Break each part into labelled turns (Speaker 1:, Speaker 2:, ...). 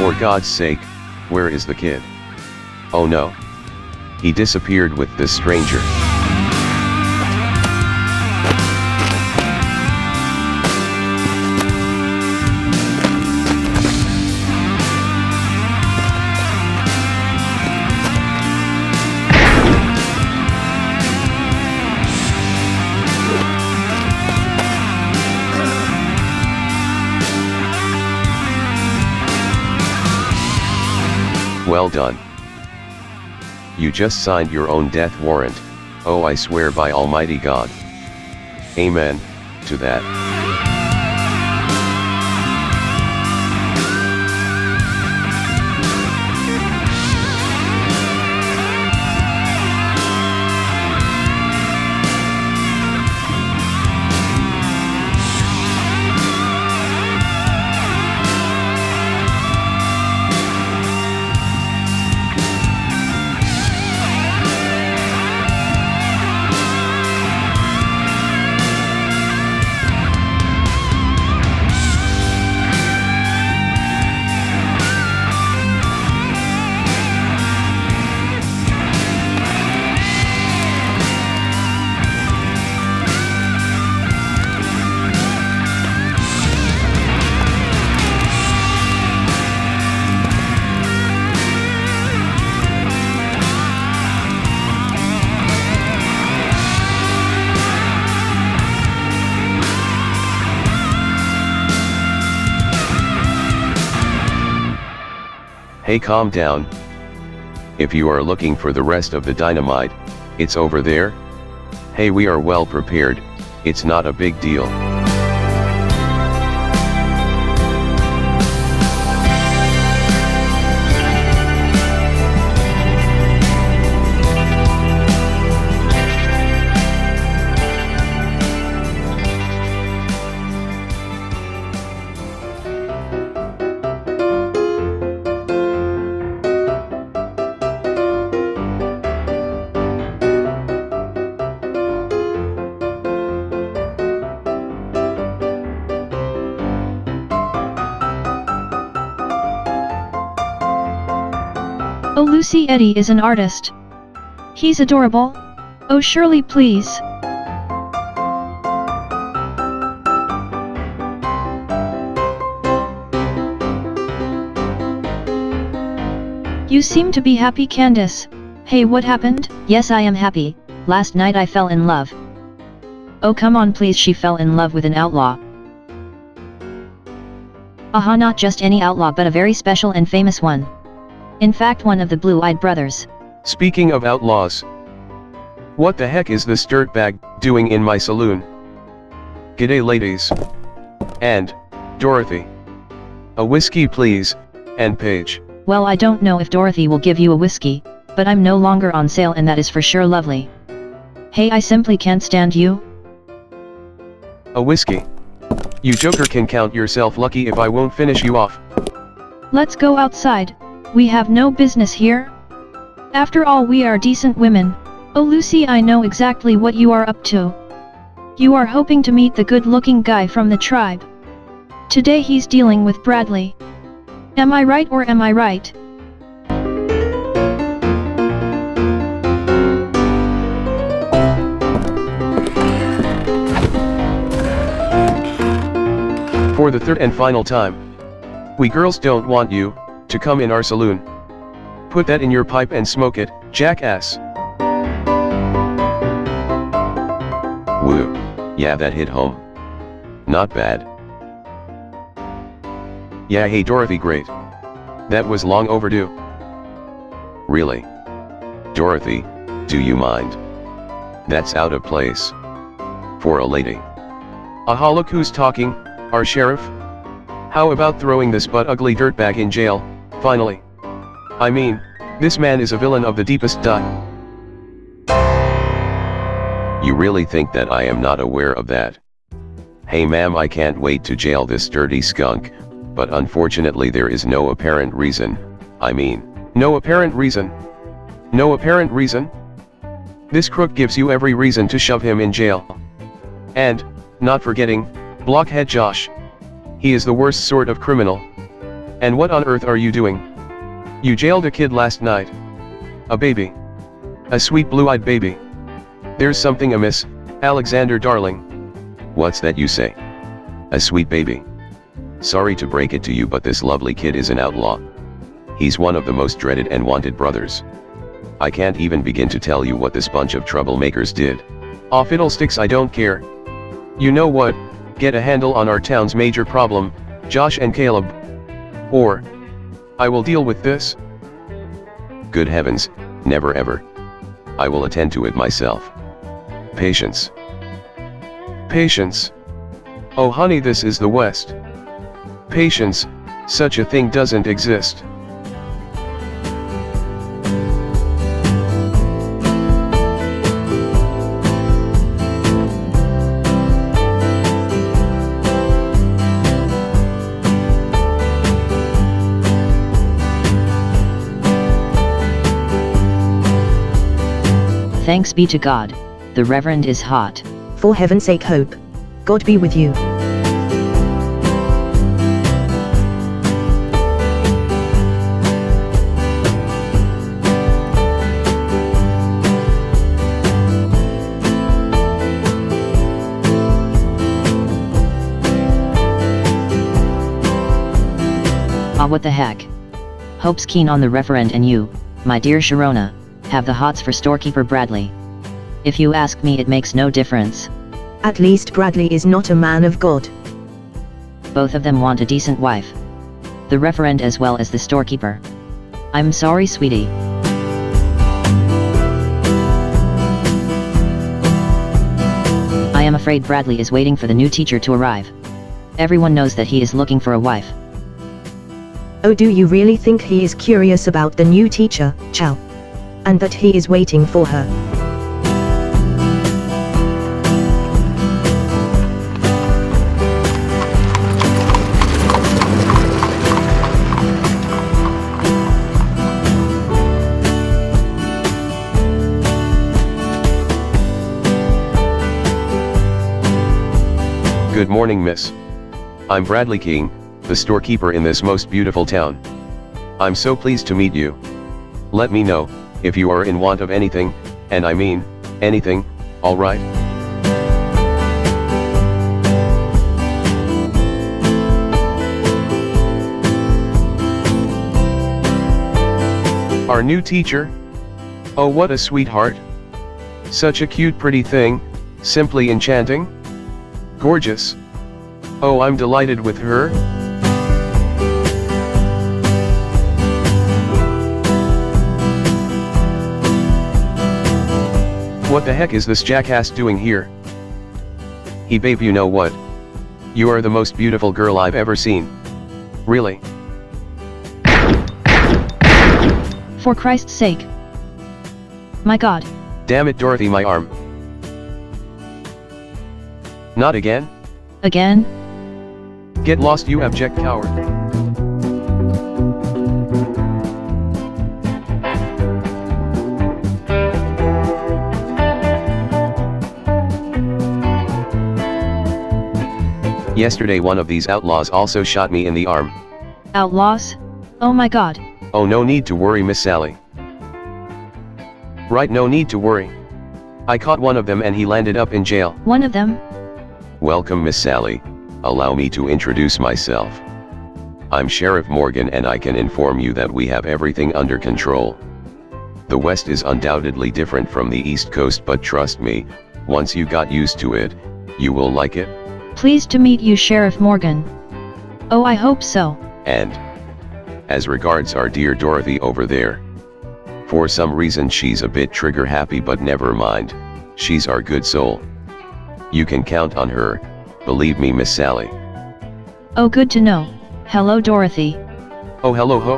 Speaker 1: For God's sake, where is the kid? Oh no. He disappeared with this stranger. Well done. You just signed your own death warrant. Oh, I swear by Almighty God. Amen to that. Hey, calm down. If you are looking for the rest of the dynamite, it's over there. Hey, we are well prepared, it's not a big deal.
Speaker 2: Oh, Lucy, Eddie is an artist. He's adorable. Oh, Shirley, please. You seem to be happy, Candace. Hey, what happened?
Speaker 3: Yes, I am happy. Last night I fell in love. Oh, come on, please. She fell in love with an outlaw. Aha, not just any outlaw, but a very special and famous one. In fact, one of the blue-eyed brothers.
Speaker 1: Speaking of outlaws, what the heck is this dirtbag doing in my saloon? G'day, ladies. And Dorothy. A whiskey, please, and Paige.
Speaker 3: Well, I don't know if Dorothy will give you a whiskey, but I'm no longer on sale, and that is for sure lovely. Hey, I simply can't stand you.
Speaker 1: A whiskey? You joker can count yourself lucky if I won't finish you off.
Speaker 2: Let's go outside. We have no business here. After all, we are decent women. Oh, Lucy, I know exactly what you are up to. You are hoping to meet the good-looking guy from the tribe. Today he's dealing with Bradley. Am I right, or am I right?
Speaker 1: For the third and final time. We girls don't want you to come in our saloon. Put that in your pipe and smoke it, jackass. Woo. Yeah, that hit home. Not bad. Yeah, hey Dorothy, great. That was long overdue. Really? Dorothy, do you mind? That's out of place. For a lady. Aha, look who's talking, our sheriff. How about throwing this butt-ugly dirtbag in jail, finally? I mean, this man is a villain of the deepest dye. You really think that I am not aware of that? Hey ma'am, I can't wait to jail this dirty skunk, but unfortunately there is no apparent reason. I mean, no apparent reason? No apparent reason? This crook gives you every reason to shove him in jail. And, not forgetting, Blockhead Josh. He is the worst sort of criminal.
Speaker 4: And what on earth are you doing? You jailed a kid last night. A baby. A sweet blue-eyed baby. There's something amiss, Alexander darling.
Speaker 1: What's that you say? A sweet baby. Sorry to break it to you, but this lovely kid is an outlaw. He's one of the most dreaded and wanted brothers. I can't even begin to tell you what this bunch of troublemakers did.
Speaker 4: Aw fiddlesticks, I don't care. You know what, get a handle on our town's major problem, Josh and Caleb. Or I will deal with this.
Speaker 1: Good heavens, never ever. I will attend to it myself. Patience.
Speaker 4: Patience. Oh honey, this is the West. Patience, such a thing doesn't exist.
Speaker 3: Thanks be to God, the Reverend is hot.
Speaker 5: For heaven's sake, Hope. God be with you.
Speaker 3: Ah, what the heck? Hope's keen on the Reverend, and you, my dear Sharona, have the hots for storekeeper Bradley. If you ask me, it makes no difference.
Speaker 5: At least Bradley is not a man of God.
Speaker 3: Both of them want a decent wife. The Reverend as well as the storekeeper. I'm sorry, sweetie. I am afraid Bradley is waiting for the new teacher to arrive. Everyone knows that he is looking for a wife.
Speaker 5: Oh, do you really think he is curious about the new teacher, Chow? And that he is waiting for her?
Speaker 4: Good morning, miss. I'm Bradley King, the storekeeper in this most beautiful town. I'm so pleased to meet you. Let me know if you are in want of anything, and I mean, anything, alright? Our new teacher? Oh, what a sweetheart. Such a cute, pretty thing, simply enchanting. Gorgeous. Oh, I'm delighted with her. What the heck is this jackass doing here? Hey babe, you know what? You are the most beautiful girl I've ever seen. Really?
Speaker 2: For Christ's sake. My God.
Speaker 4: Damn it, Dorothy, my arm. Not again?
Speaker 2: Again?
Speaker 4: Get lost, you abject coward. Yesterday one of these outlaws also shot me in the arm.
Speaker 2: Outlaws? Oh my God.
Speaker 4: Oh, no need to worry, Miss Sally. Right, no need to worry. I caught one of them and he landed up in jail.
Speaker 2: One of them?
Speaker 1: Welcome, Miss Sally. Allow me to introduce myself. I'm Sheriff Morgan, and I can inform you that we have everything under control. The West is undoubtedly different from the East Coast, but trust me, once you got used to it, you will like it.
Speaker 2: Pleased to meet you, Sheriff Morgan. Oh, I hope so.
Speaker 1: And as regards our dear Dorothy over there, for some reason she's a bit trigger happy, but never mind, she's our good soul. You can count on her, believe me, Miss Sally.
Speaker 2: Oh, good to know. Hello, Dorothy.
Speaker 4: Oh, hello ho.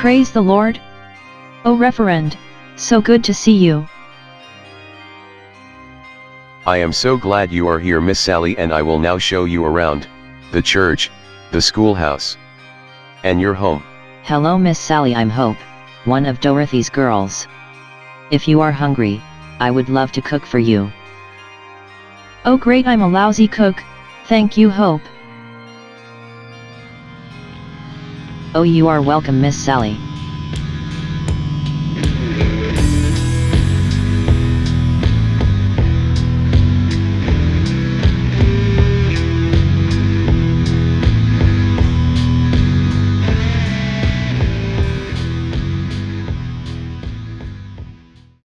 Speaker 2: Praise the Lord. Oh, Reverend, so good to see you.
Speaker 1: I am so glad you are here, Miss Sally, and I will now show you around the church, the schoolhouse, and your home.
Speaker 3: Hello Miss Sally, I'm Hope, one of Dorothy's girls. If you are hungry, I would love to cook for you.
Speaker 2: Oh great, I'm a lousy cook, thank you Hope.
Speaker 3: Oh, you are welcome Miss Sally.